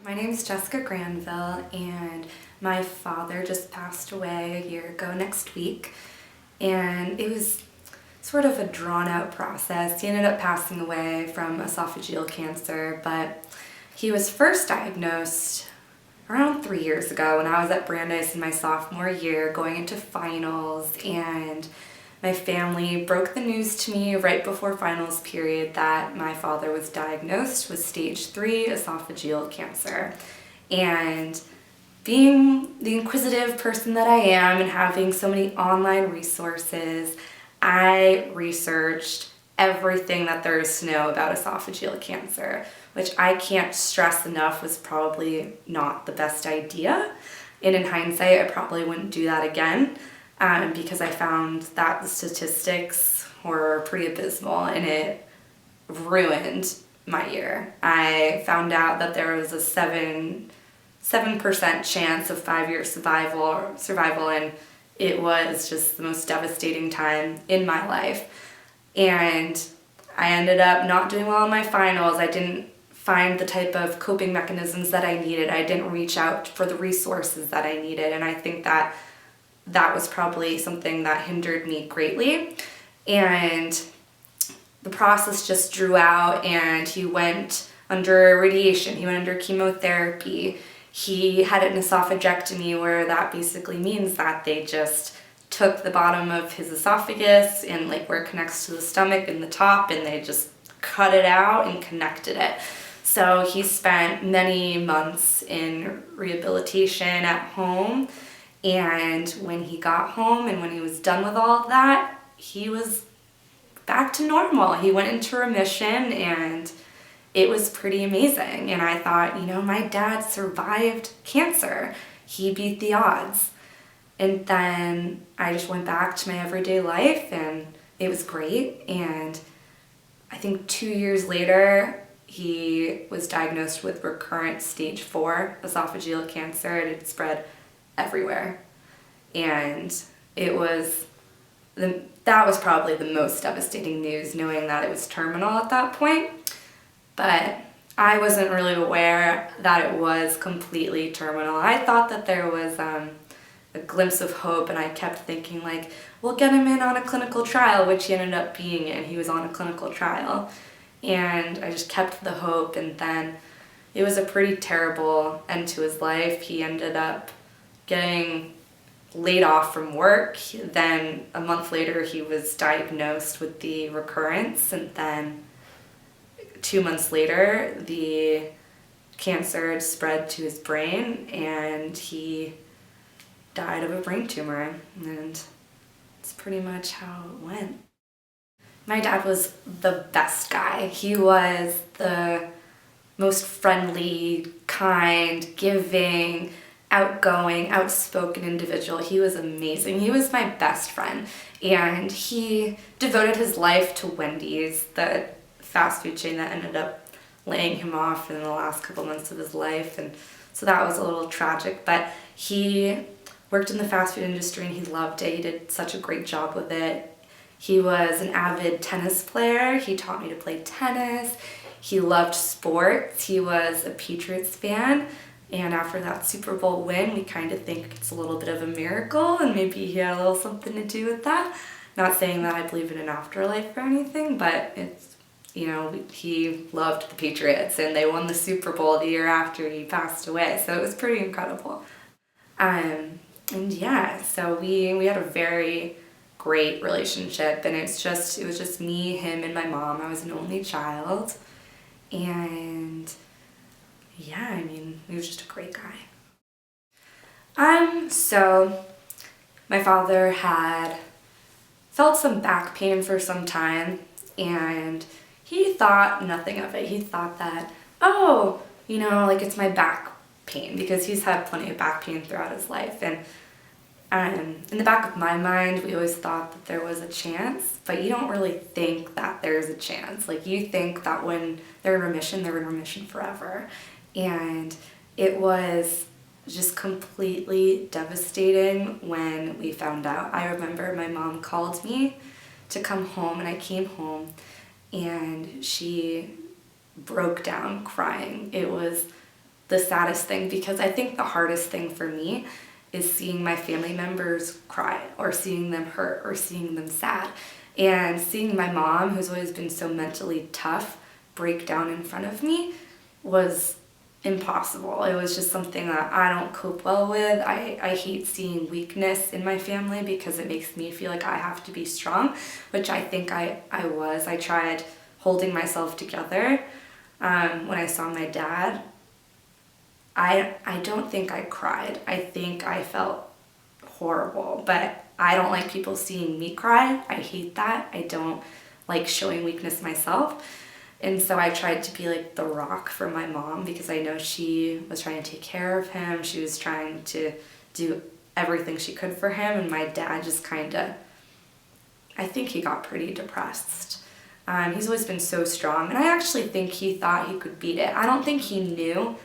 My name's Jessica Granville, and my father just passed away a year ago next week, and it was sort of a drawn-out process. He ended up passing away from esophageal cancer, but he was first diagnosed around 3 years ago when I was at Brandeis in my sophomore year going into finals, and my family broke the news to me right before finals period that my father was diagnosed with stage 3 esophageal cancer. And being the inquisitive person that I am and having so many online resources, I researched everything that there is to know about esophageal cancer, which I can't stress enough was probably not the best idea. And in hindsight, I probably wouldn't do that again. Because I found that the statistics were pretty abysmal and it ruined my year. I found out that there was a 7% chance of 5-year survival, and it was just the most devastating time in my life. And I ended up not doing well in my finals. I didn't find the type of coping mechanisms that I needed. I didn't reach out for the resources that I needed, and I think that was probably something that hindered me greatly. And the process just drew out, and he went under radiation, he went under chemotherapy. He had an esophagectomy, where that basically means that they just took the bottom of his esophagus and like where it connects to the stomach and the top, and they just cut it out and connected it. So he spent many months in rehabilitation at home. And when he got home and when he was done with all of that, he was back to normal. He went into remission, and it was pretty amazing. And I thought, my dad survived cancer. He beat the odds. And then I just went back to my everyday life, and it was great. And I think 2 years later, he was diagnosed with recurrent stage 4 esophageal cancer, and it spread everywhere. And that was probably the most devastating news, knowing that it was terminal at that point. But I wasn't really aware that it was completely terminal. I thought that there was a glimpse of hope, and I kept thinking we'll get him in on a clinical trial, which he ended up being in. He was on a clinical trial, and I just kept the hope. And then it was a pretty terrible end to his life. He ended up getting laid off from work. Then a month later, he was diagnosed with the recurrence, and then 2 months later, the cancer had spread to his brain, and he died of a brain tumor. And it's pretty much how it went. My dad was the best guy. He was the most friendly, kind, giving, outgoing, outspoken individual. He was amazing. He was my best friend, and he devoted his life to Wendy's, the fast food chain that ended up laying him off in the last couple months of his life. And so that was a little tragic, but he worked in the fast food industry, and he loved it. He did such a great job with it. He was an avid tennis player. He taught me to play tennis. He loved sports. He was a Patriots fan. And after that Super Bowl win, we kind of think it's a little bit of a miracle, and maybe he had a little something to do with that. Not saying that I believe in an afterlife or anything, but it's, he loved the Patriots, and they won the Super Bowl the year after he passed away. So it was pretty incredible. And yeah, so we had a very great relationship, and it was just me, him, and my mom. I was an only child, and yeah, he was just a great guy. So my father had felt some back pain for some time, and he thought nothing of it. He thought that, it's my back pain, because he's had plenty of back pain throughout his life. And in the back of my mind, we always thought that there was a chance, but you don't really think that there's a chance. You think that when they're in remission forever. And it was just completely devastating when we found out. I remember my mom called me to come home, and I came home, and she broke down crying. It was the saddest thing, because I think the hardest thing for me is seeing my family members cry, or seeing them hurt, or seeing them sad. And seeing my mom, who's always been so mentally tough, break down in front of me was impossible. It was just something that I don't cope well with. I hate seeing weakness in my family because it makes me feel like I have to be strong, which I think I was. I tried holding myself together when I saw my dad. I don't think I cried. I think I felt horrible, but I don't like people seeing me cry. I hate that. I don't like showing weakness myself. And so I tried to be like the rock for my mom, because I know she was trying to take care of him. She was trying to do everything she could for him. And my dad just I think he got pretty depressed. He's always been so strong. And I actually think he thought he could beat it. I don't think he knew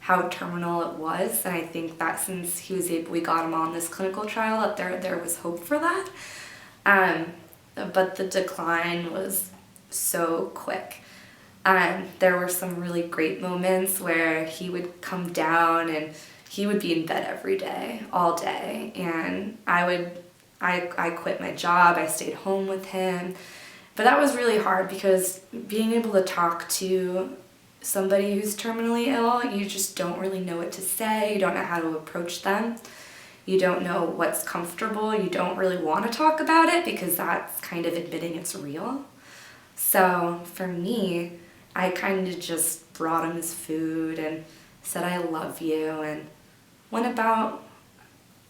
how terminal it was. And I think that since we got him on this clinical trial, that there was hope for that. But the decline was so quick. There were some really great moments where he would come down and he would be in bed every day, all day. And I quit my job. I stayed home with him. But that was really hard, because being able to talk to somebody who's terminally ill, you just don't really know what to say. You don't know how to approach them. You don't know what's comfortable. You don't really want to talk about it, because that's kind of admitting it's real. So for me, I kind of just brought him his food and said, I love you, and went about,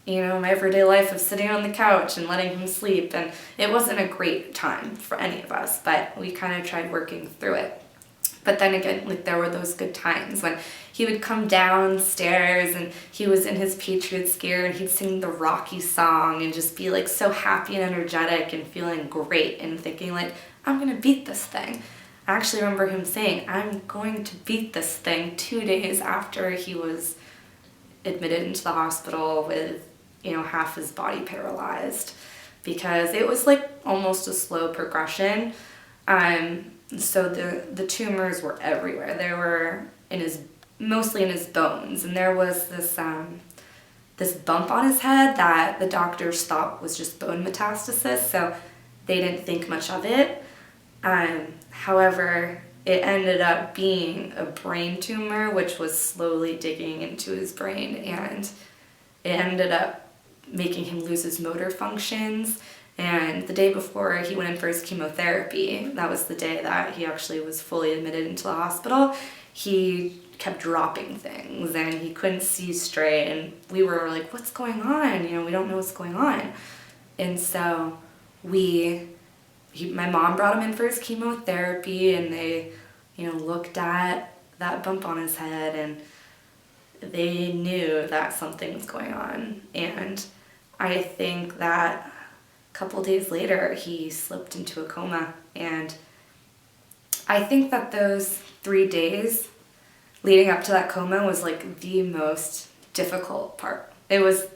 my everyday life of sitting on the couch and letting him sleep. And it wasn't a great time for any of us, but we kind of tried working through it. But then again, there were those good times when he would come downstairs and he was in his Patriots gear and he'd sing the Rocky song and just be so happy and energetic and feeling great and thinking I'm gonna beat this thing. I actually remember him saying, I'm going to beat this thing 2 days after he was admitted into the hospital with, half his body paralyzed, because it was almost a slow progression. So the tumors were everywhere. They were mostly in his bones, and there was this bump on his head that the doctors thought was just bone metastasis, so they didn't think much of it. However, it ended up being a brain tumor, which was slowly digging into his brain, and it ended up making him lose his motor functions. And the day before he went in for his chemotherapy, that was the day that he actually was fully admitted into the hospital, he kept dropping things and he couldn't see straight, and we were like, what's going on? We don't know what's going on. And so my mom brought him in for his chemotherapy, and they, looked at that bump on his head, and they knew that something was going on. And I think that a couple days later, he slipped into a coma. And I think that those 3 days leading up to that coma was the most difficult part. It was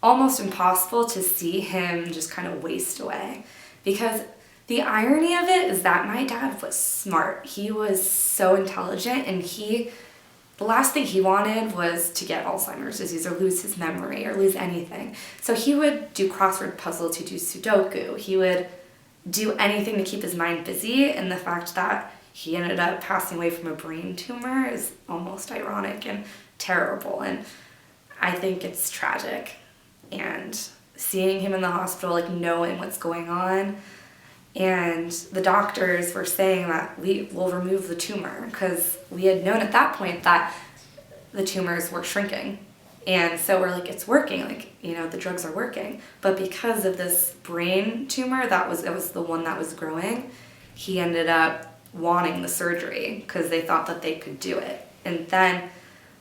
almost impossible to see him just kind of waste away, because the irony of it is that my dad was smart. He was so intelligent, and the last thing he wanted was to get Alzheimer's disease or lose his memory or lose anything. So he would do crossword puzzles, he'd do Sudoku, he would do anything to keep his mind busy, and the fact that he ended up passing away from a brain tumor is almost ironic and terrible, and I think it's tragic. And seeing him in the hospital, knowing what's going on, and the doctors were saying that we will remove the tumor, because we had known at that point that the tumors were shrinking. And so we're it's working, the drugs are working. But because of this brain tumor, it was the one that was growing, he ended up wanting the surgery because they thought that they could do it. And then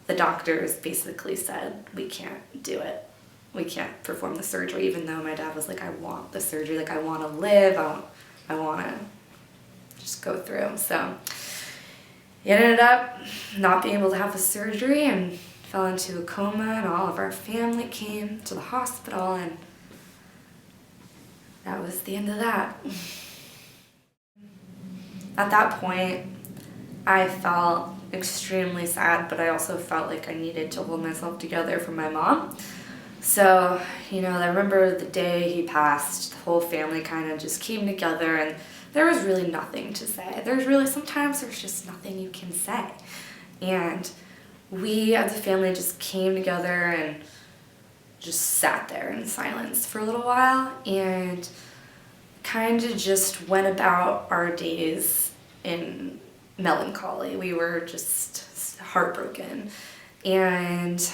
the doctors basically said, we can't do it. We can't perform the surgery, even though my dad was I want the surgery, I want to live, I want to just go through. So he ended up not being able to have the surgery and fell into a coma, and all of our family came to the hospital, and that was the end of that. At that point, I felt extremely sad, but I also felt like I needed to hold myself together for my mom. So, I remember the day he passed, the whole family kind of just came together, and there was really nothing to say. Sometimes there's just nothing you can say. And we as a family just came together and just sat there in silence for a little while and kind of just went about our days in melancholy. We were just heartbroken. And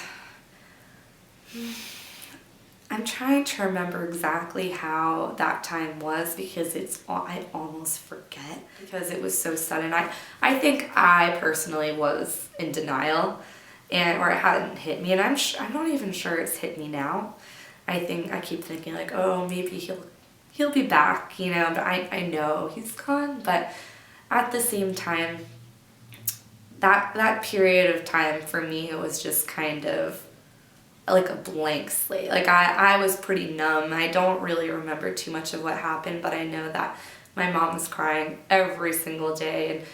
I'm trying to remember exactly how that time was because I almost forget because it was so sudden. I think I personally was in denial or it hadn't hit me, and I'm not even sure it's hit me now. I keep thinking like, oh, maybe he'll be back, but I know he's gone. But at the same time, that period of time for me, it was just kind of like a blank slate. Like I was pretty numb. I don't really remember too much of what happened, but I know that my mom was crying every single day, and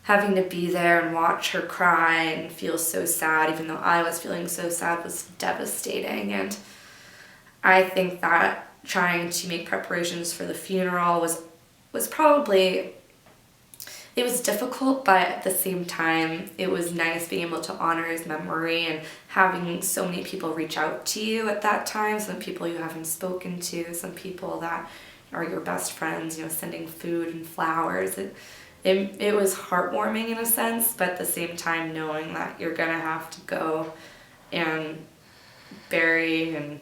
having to be there and watch her cry and feel so sad, even though I was feeling so sad, was devastating. And I think that trying to make preparations for the funeral was probably, it was difficult, but at the same time, it was nice being able to honor his memory and having so many people reach out to you at that time, some people you haven't spoken to, some people that are your best friends, sending food and flowers. It was heartwarming in a sense, but at the same time knowing that you're gonna have to go and bury and,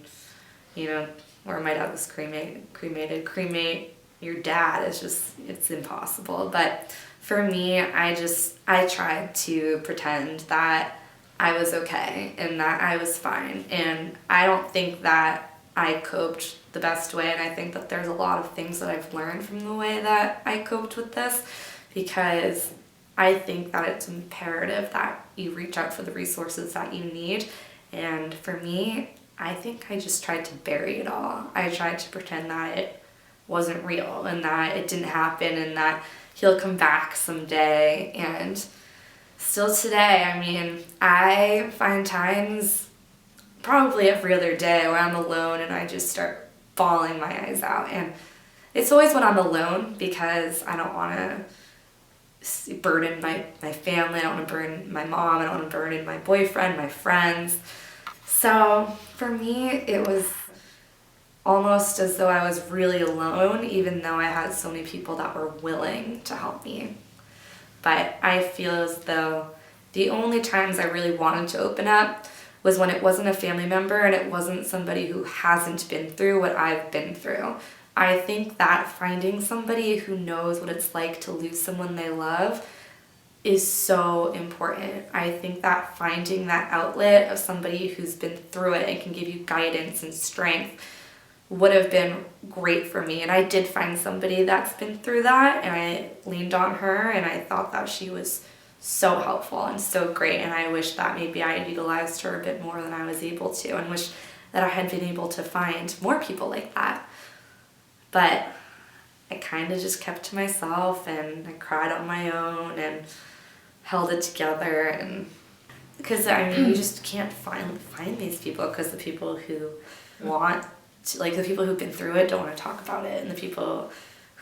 or my dad was cremate your dad is just, it's impossible. But for me, I tried to pretend that I was okay and that I was fine. And I don't think that I coped the best way. And I think that there's a lot of things that I've learned from the way that I coped with this, because I think that it's imperative that you reach out for the resources that you need. And for me, I think I just tried to bury it all. I tried to pretend that it wasn't real and that it didn't happen and that he'll come back someday. And still today, I find times, probably every other day, where I'm alone and I just start bawling my eyes out. And it's always when I'm alone, because I don't want to burden my family, I don't want to burden my mom, I don't want to burden my boyfriend, my friends. So for me, it was almost as though I was really alone, even though I had so many people that were willing to help me. But I feel as though the only times I really wanted to open up was when it wasn't a family member and it wasn't somebody who hasn't been through what I've been through. I think that finding somebody who knows what it's like to lose someone they love is so important. I think that finding that outlet of somebody who's been through it and can give you guidance and strength would have been great for me. And I did find somebody that's been through that, and I leaned on her, and I thought that she was so helpful and so great. And I wish that maybe I had utilized her a bit more than I was able to, and wish that I had been able to find more people like that. But I kind of just kept to myself, and I cried on my own and held it together. And because you just can't find these people, because the people who want to, the people who've been through it don't want to talk about it, and the people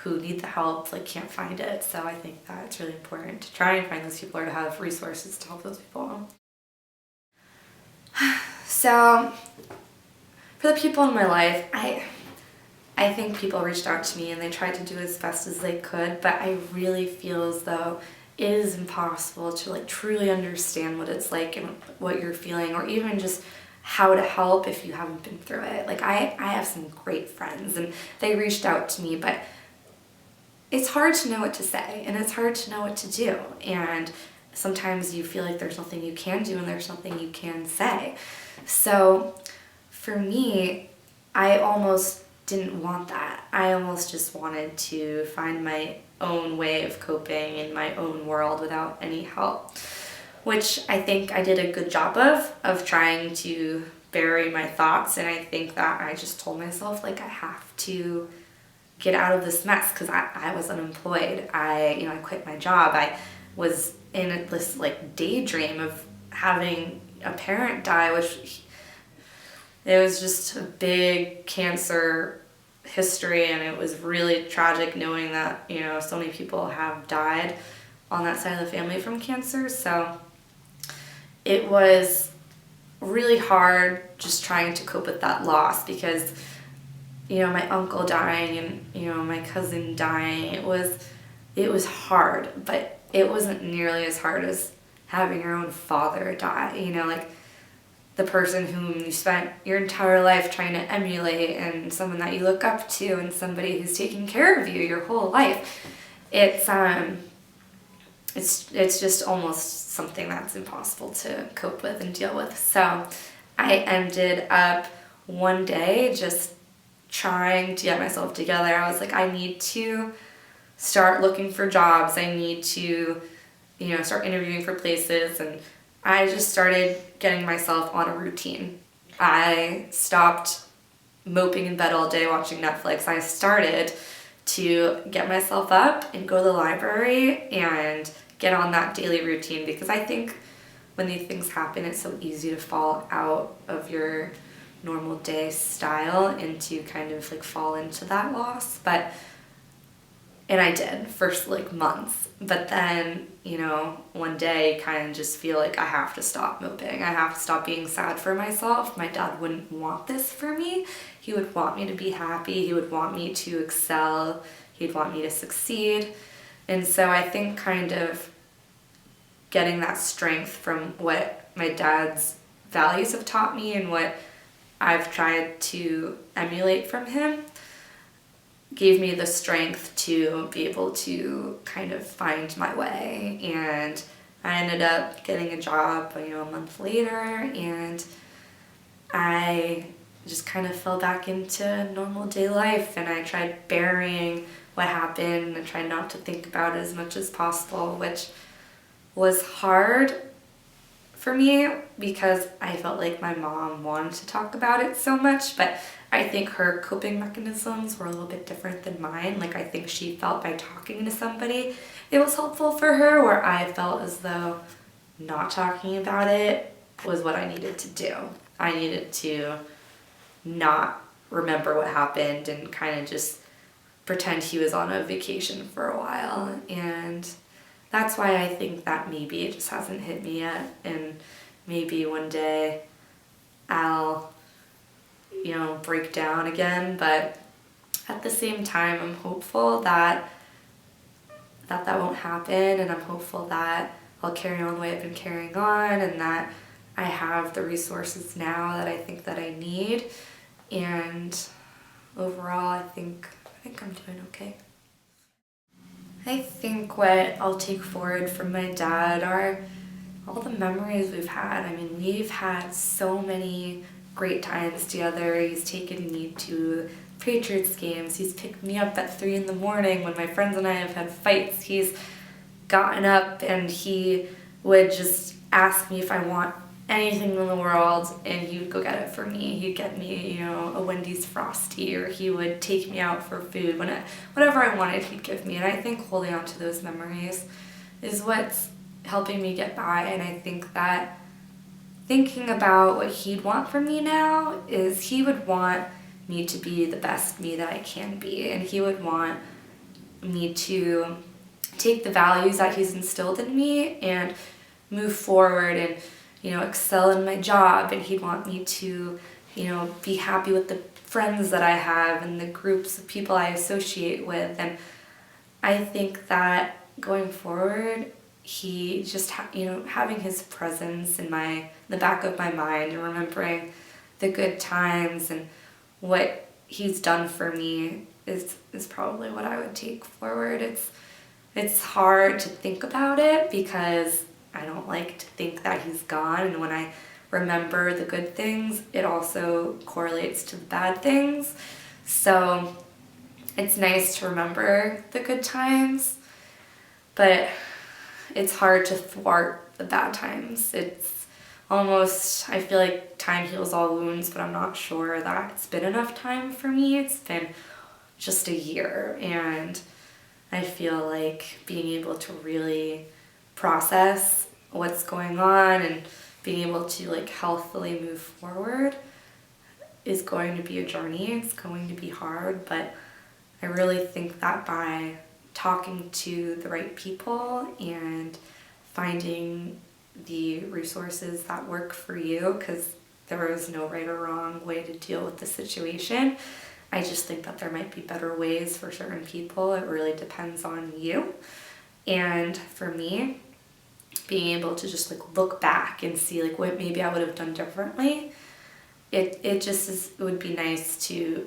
who need the help can't find it. So I think that it's really important to try and find those people or to have resources to help those people. So for the people in my life, I think people reached out to me and they tried to do as best as they could, but I really feel as though it is impossible to truly understand what it's like and what you're feeling, or even just how to help if you haven't been through it. I have some great friends and they reached out to me, but it's hard to know what to say and it's hard to know what to do. And sometimes you feel like there's nothing you can do and there's nothing you can say. So for me, I almost didn't want that. I almost just wanted to find my own way of coping in my own world without any help, which I think I did a good job of trying to bury my thoughts. And I think that I just told myself I have to get out of this mess, because I was unemployed. I quit my job. I was in this like daydream of having a parent die, which it was just a big cancer history, and it was really tragic knowing that, you know, so many people have died on that side of the family from cancer. So it was really hard just trying to cope with that loss because, you know, my uncle dying and, you know, my cousin dying, it was hard, but it wasn't nearly as hard as having your own father die, you know, like the person whom you spent your entire life trying to emulate and someone that you look up to and somebody who's taking care of you your whole life. It's just almost something that's impossible to cope with and deal with. So I ended up one day just trying to get myself together. I was like, I need to start looking for jobs. I need to, you know, start interviewing for places. And I just started getting myself on a routine. I stopped moping in bed all day watching Netflix. I started to get myself up and go to the library and get on that daily routine, because I think when these things happen, it's so easy to fall out of your normal day style and to kind of like fall into that loss. And I did for like months, but then, you know, one day you kind of just feel like I have to stop moping. I have to stop being sad for myself. My dad wouldn't want this for me. He would want me to be happy. He would want me to excel. He'd want me to succeed. And so I think kind of getting that strength from what my dad's values have taught me and what I've tried to emulate from him gave me the strength to be able to kind of find my way. And I ended up getting a job, you know, a month later, and I just kind of fell back into normal day life, and I tried burying what happened and tried not to think about it as much as possible, which was hard for me because I felt like my mom wanted to talk about it so much, but I think her coping mechanisms were a little bit different than mine. Like, I think she felt by talking to somebody it was helpful for her, where I felt as though not talking about it was what I needed to do. I needed to not remember what happened and kind of just pretend he was on a vacation for a while. And that's why I think that maybe it just hasn't hit me yet, and maybe one day I'll, you know, break down again. But at the same time, I'm hopeful that won't happen, and I'm hopeful that I'll carry on the way I've been carrying on, and that I have the resources now that I think that I need. And overall, I think I'm doing okay. I think what I'll take forward from my dad are all the memories we've had. I mean, we've had so many great times together. He's taken me to Patriots games. He's picked me up at 3 a.m. when my friends and I have had fights. He's gotten up and he would just ask me if I want anything in the world, and he would go get it for me. He'd get me, you know, a Wendy's Frosty, or he would take me out for food. Whatever I wanted, he'd give me. And I think holding on to those memories is what's helping me get by. And I think that thinking about what he'd want from me now is he would want me to be the best me that I can be. And he would want me to take the values that he's instilled in me and move forward and, you know, excel in my job. And he'd want me to, you know, be happy with the friends that I have and the groups of people I associate with. And I think that going forward, he just, you know, having his presence in the back of my mind and remembering the good times and what he's done for me is probably what I would take forward. It's hard to think about it because I don't like to think that he's gone, and when I remember the good things, it also correlates to the bad things. So it's nice to remember the good times, but it's hard to thwart the bad times. It's almost, I feel like time heals all wounds, but I'm not sure that it's been enough time for me. It's been just a year, and I feel like being able to really process what's going on and being able to like healthily move forward is going to be a journey. It's going to be hard, but I really think that by talking to the right people and finding the resources that work for you, because there is no right or wrong way to deal with the situation. I just think that there might be better ways for certain people. It really depends on you. And for me, being able to just like look back and see like what maybe I would have done differently, it just is, it would be nice to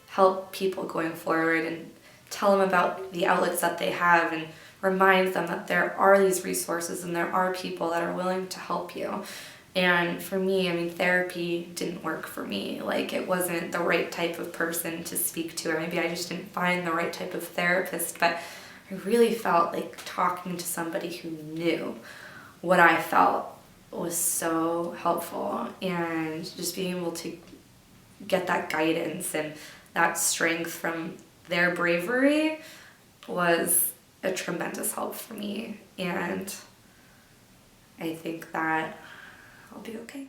help people going forward and tell them about the outlets that they have and remind them that there are these resources and there are people that are willing to help you. And for me, I mean, therapy didn't work for me. Like, it wasn't the right type of person to speak to, or maybe I just didn't find the right type of therapist, but I really felt like talking to somebody who knew what I felt was so helpful, and just being able to get that guidance and that strength from their bravery was a tremendous help for me. And I think that I'll be okay.